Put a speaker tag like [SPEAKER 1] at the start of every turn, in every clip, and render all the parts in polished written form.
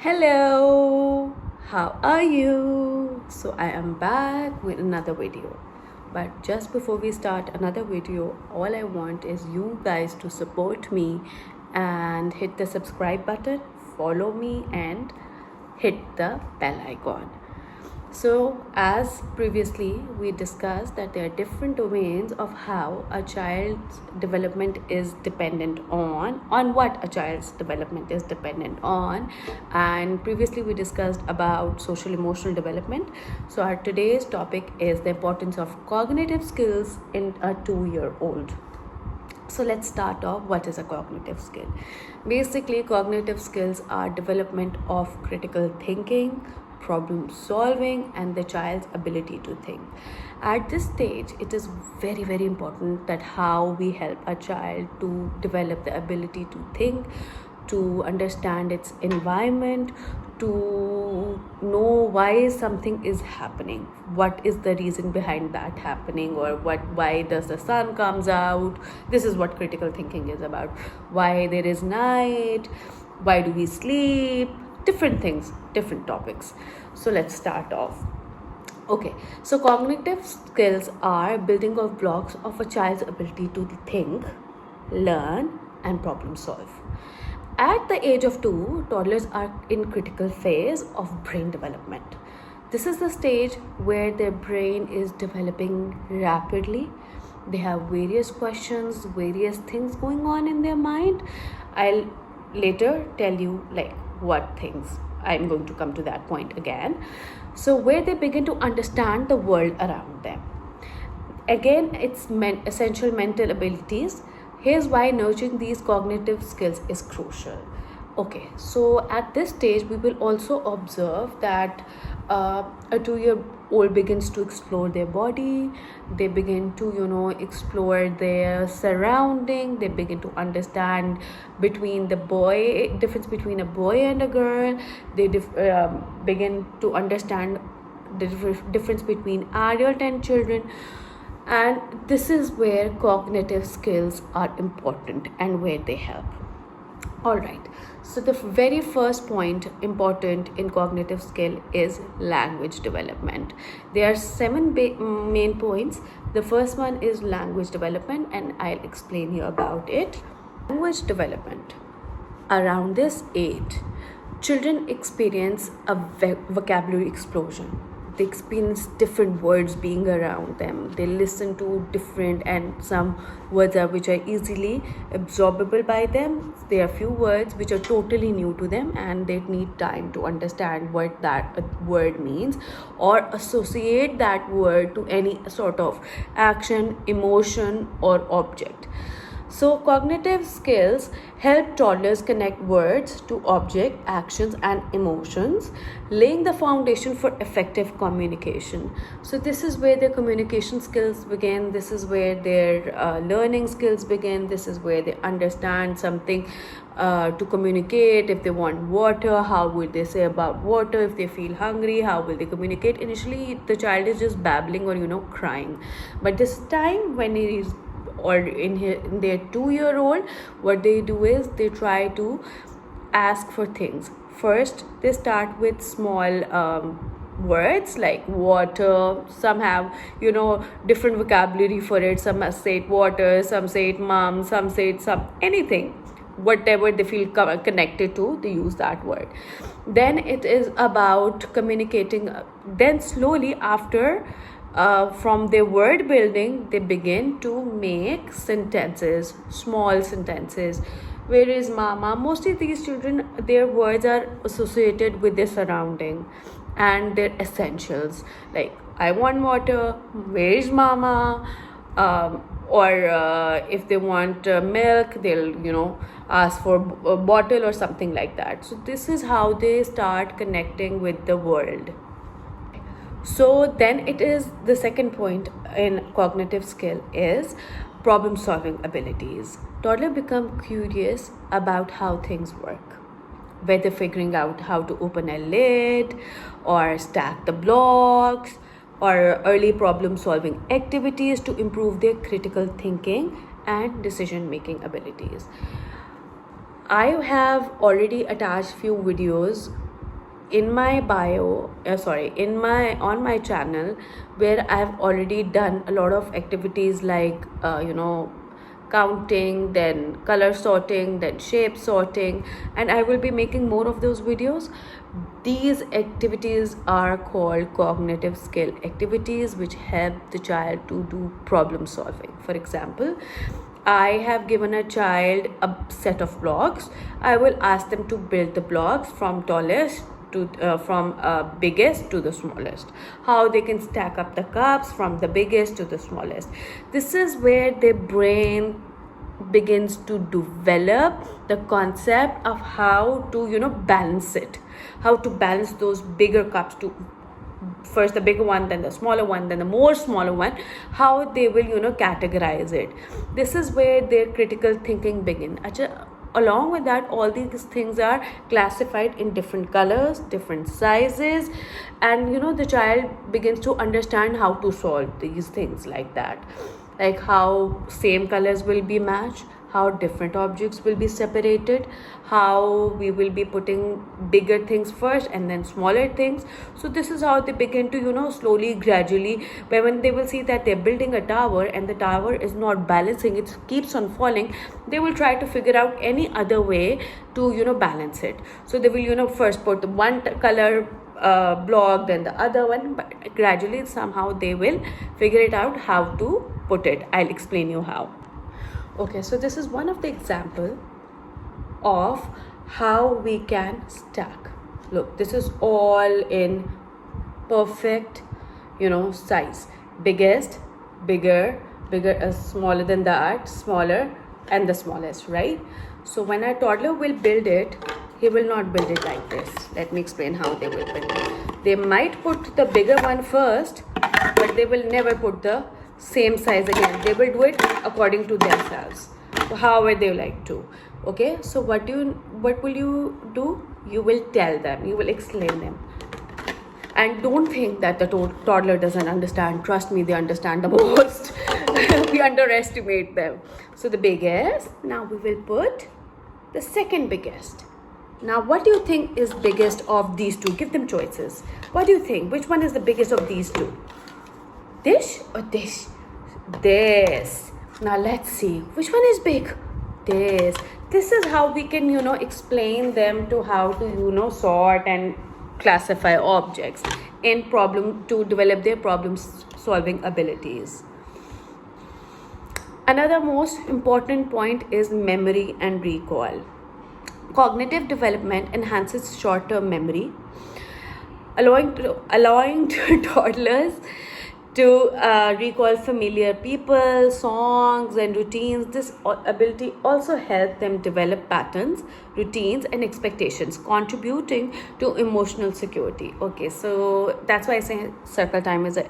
[SPEAKER 1] Hello, how are you? So I am back with another video. But just before we start another video, all I want is you guys to support me and hit the subscribe button, follow me and hit the bell icon. So, as previously we discussed that there are different domains of how a child's development is dependent on what a child's development is dependent on, and previously we discussed about social emotional development. So, our today's topic is the importance of cognitive skills in a 2-year-old. So let's start off. What is a cognitive skill? Basically, cognitive skills are development of critical thinking, problem solving, and the child's ability to think. At this stage, it is very, very important that how we help a child to develop the ability to think, to understand its environment, to know why something is happening, what is the reason behind that happening, or why does the sun comes out. This is what critical thinking is about. Why there is night, why do we sleep, different things, different topics. So let's start off. Okay, so cognitive skills are building of blocks of a child's ability to think, learn, and problem solve. At the age of 2, toddlers are in critical phase of brain development. This is the stage where their brain is developing rapidly. They have various questions, various things going on in their mind. I'll later tell you like what things. I'm going to come to that point again. So where they begin to understand the world around them. Again, it's essential mental abilities. Here's why nurturing these cognitive skills is crucial. Okay, so at this stage, we will also observe that a 2-year-old begins to explore their body. They begin to, explore their surrounding. They begin to understand difference between a boy and a girl. They begin to understand the difference between adult and children. And this is where cognitive skills are important and where they help. All right, so the very first point important in cognitive skill is language development. There are 7 main points. The first one is language development, and I'll explain you about it. Language development. Around this age, children experience a vocabulary explosion. They experience different words being around them. They listen to different, and some words which are easily absorbable by them. There are few words which are totally new to them, and they need time to understand what that word means or associate that word to any sort of action, emotion, or object. So cognitive skills help toddlers connect words to object, actions, and emotions, laying the foundation for effective communication. So this is where their communication skills begin. This is where their learning skills begin. This is where they understand something to communicate. If they want water, how would they say about water? If they feel hungry, how will they communicate? Initially, the child is just babbling or crying. But this time when he is or in their 2-year-old, what they do is they try to ask for things. First, they start with small words like water. Some have different vocabulary for it. Some say it water, some say it mom, some say it anything, whatever they feel connected to, they use that word. Then it is about communicating. Then slowly after from their word building, they begin to make sentences, small sentences. Where is mama? Mostly these children, their words are associated with their surrounding and their essentials. Like, I want water, where is mama? Or if they want milk, they'll ask for a bottle or something like that. So this is how they start connecting with the world. So then it is the second point in cognitive skill is problem solving abilities. Toddlers become curious about how things work, whether figuring out how to open a lid or stack the blocks, or early problem solving activities to improve their critical thinking and decision making abilities. I have already attached few videos in my bio, in my on my channel, where I've already done a lot of activities like counting, then color sorting, then shape sorting, and I will be making more of those videos. These activities are called cognitive skill activities, which help the child to do problem solving. For example, I have given a child a set of blocks. I will ask them to build the blocks from tallest to from biggest to the smallest. How they can stack up the cups from the biggest to the smallest. This is where their brain begins to develop the concept of how to balance it, how to balance those bigger cups to first the bigger one, then the smaller one, then the more smaller one, how they will categorize it. This is where their critical thinking begin. Along with that, all these things are classified in different colors, different sizes, and the child begins to understand how to solve these things like that, like how same colors will be matched, how different objects will be separated, how we will be putting bigger things first and then smaller things. So this is how they begin to slowly, gradually, when they will see that they're building a tower and the tower is not balancing, it keeps on falling, they will try to figure out any other way to balance it. So they will first put the one color block, then the other one, but gradually somehow they will figure it out how to put it. I'll explain you how. Okay, so this is one of the example of how we can stack. Look, this is all in perfect size. Biggest, bigger, smaller than that, smaller, and the smallest, right? So when a toddler will build it, he will not build it like this. Let me explain how they will build it. They might put the bigger one first, but they will never put the same size again. They will do it according to themselves, however they like to. Okay, so what will you do? You will tell them, you will explain them, and don't think that the toddler doesn't understand. Trust me, they understand the most. We underestimate them. So the biggest, now we will put the second biggest. Now what do you think is biggest of these two? Give them choices. What do you think? Which one is the biggest of these two? This or this? This. Now let's see. Which one is big? This. This is how we can, explain them to how to, sort and classify objects in problem to develop their problem solving abilities. Another most important point is memory and recall. Cognitive development enhances short-term memory, allowing to toddlers to recall familiar people, songs, and routines. This ability also helps them develop patterns, routines, and expectations, contributing to emotional security. Okay, so that's why I say circle time is a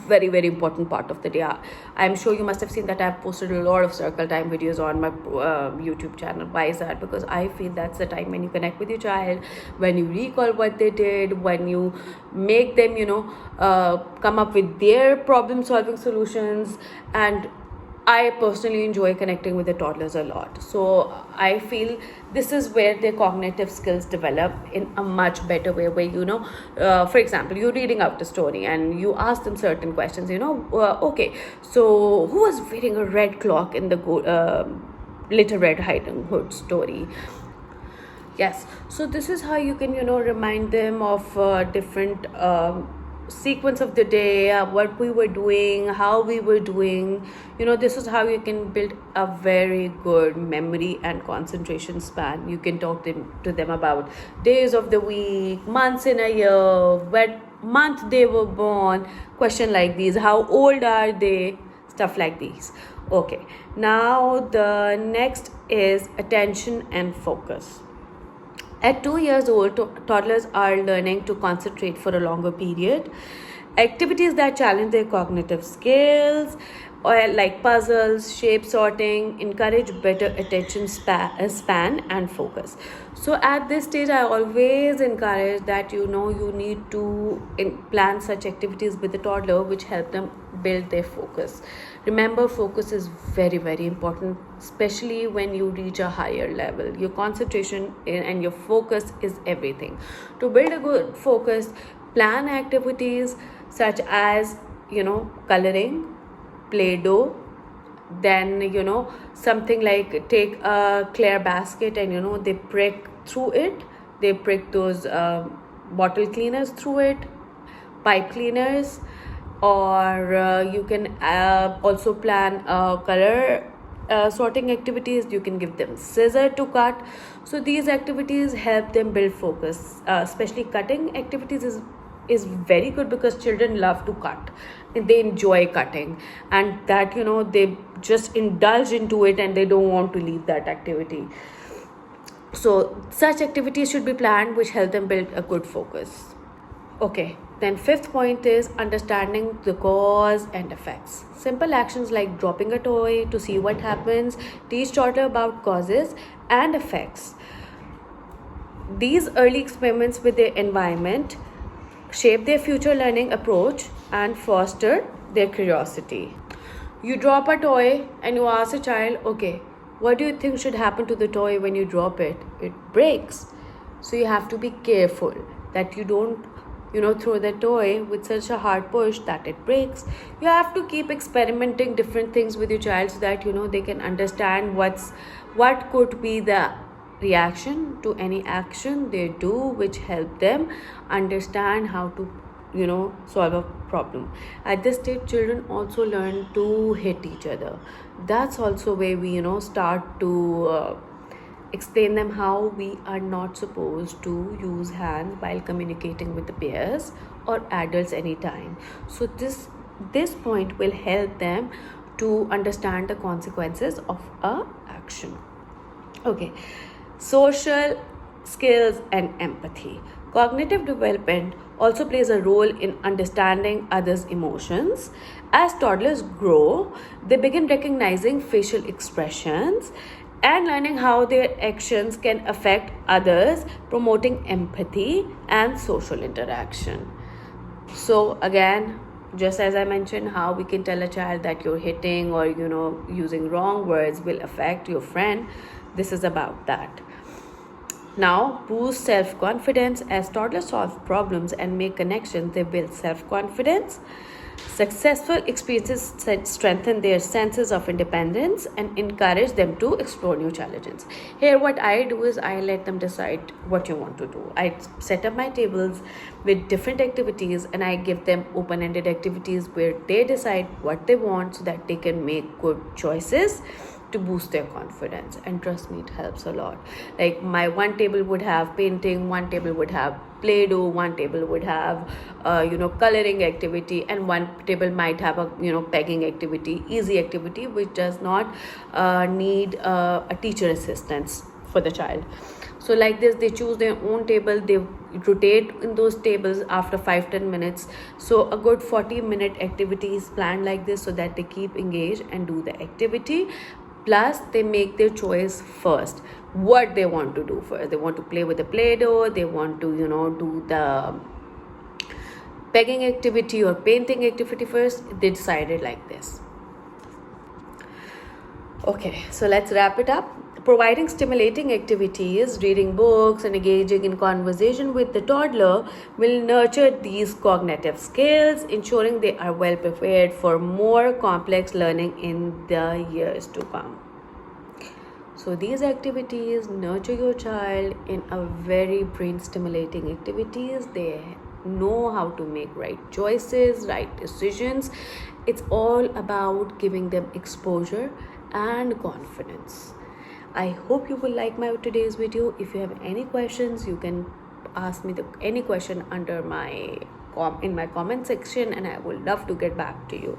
[SPEAKER 1] very, very important part of the day. I'm sure you must have seen that I've posted a lot of circle time videos on my YouTube channel. Why is that? Because I feel that's the time when you connect with your child, when you recall what they did, when you make them come up with their problem solving solutions. And I personally enjoy connecting with the toddlers a lot. So I feel this is where their cognitive skills develop in a much better way, where, for example, you're reading out a story and you ask them certain questions, okay, so who was wearing a red clock in the Little Red Riding Hood story? Yes, so this is how you can, remind them of different sequence of the day, what we were doing, how we were doing. This is how you can build a very good memory and concentration span. You can talk to them about days of the week, months in a year, what month they were born, question like these, how old are they, stuff like these. Okay, now the next is attention and focus. At 2 years old, toddlers are learning to concentrate for a longer period. Activities that challenge their cognitive skills or like puzzles, shape sorting, encourage better attention span and focus. So at this stage, I always encourage that you need to plan such activities with the toddler which help them build their focus. Remember, focus is very, very important, especially when you reach a higher level. Your concentration and your focus is everything. To build a good focus, plan activities such as coloring, play-doh, then something like take a clear basket and they prick through it, they prick those bottle cleaners through it, pipe cleaners, or you can also plan color sorting activities. You can give them scissor to cut. So these activities help them build focus. Especially cutting activities is very good because children love to cut, they enjoy cutting, and that they just indulge into it and they don't want to leave that activity. So such activities should be planned which help them build a good focus. Okay, then fifth point is understanding the cause and effects. Simple actions like dropping a toy to see what happens teach toddler about causes and effects. These early experiments with their environment shape their future learning approach and foster their curiosity. You drop a toy and you ask a child, okay, what do you think should happen to the toy when you drop it? It breaks. So you have to be careful that you don't throw the toy with such a hard push that it breaks. You have to keep experimenting different things with your child so that they can understand what could be the reaction to any action they do, which help them understand how to solve a problem. At this stage, children also learn to hit each other. That's also where we start to explain them how we are not supposed to use hands while communicating with the peers or adults anytime. So this point will help them to understand the consequences of a action. Okay, social skills and empathy. Cognitive development also plays a role in understanding others' emotions. As toddlers grow, they begin recognizing facial expressions and learning how their actions can affect others, promoting empathy and social interaction. So again, just as I mentioned, how we can tell a child that you're hitting or using wrong words will affect your friend, this is about that. Now, boost self-confidence. As toddlers solve problems and make connections, they build self-confidence. Successful experiences strengthen their senses of independence and encourage them to explore new challenges. Here, what I do is I let them decide what you want to do. I set up my tables with different activities and I give them open-ended activities where they decide what they want so that they can make good choices to boost their confidence. And trust me, it helps a lot. Like my one table would have painting, one table would have play-doh, one table would have coloring activity, and one table might have a pegging activity, easy activity which does not need a teacher assistance for the child. So like this, they choose their own table, they rotate in those tables after 5-10 minutes. So a good 40-minute activity is planned like this so that they keep engaged and do the activity. Plus, they make their choice first. What they want to do first. They want to play with the Play-Doh. They want to, do the pegging activity or painting activity first. They decided like this. Okay, so let's wrap it up. Providing stimulating activities, reading books, and engaging in conversation with the toddler will nurture these cognitive skills, ensuring they are well prepared for more complex learning in the years to come. So these activities nurture your child in a very brain stimulating activities. They know how to make right choices, right decisions. It's all about giving them exposure and confidence. I hope you will like my today's video. If you have any questions, you can ask me any question under in my comment section, and I would love to get back to you.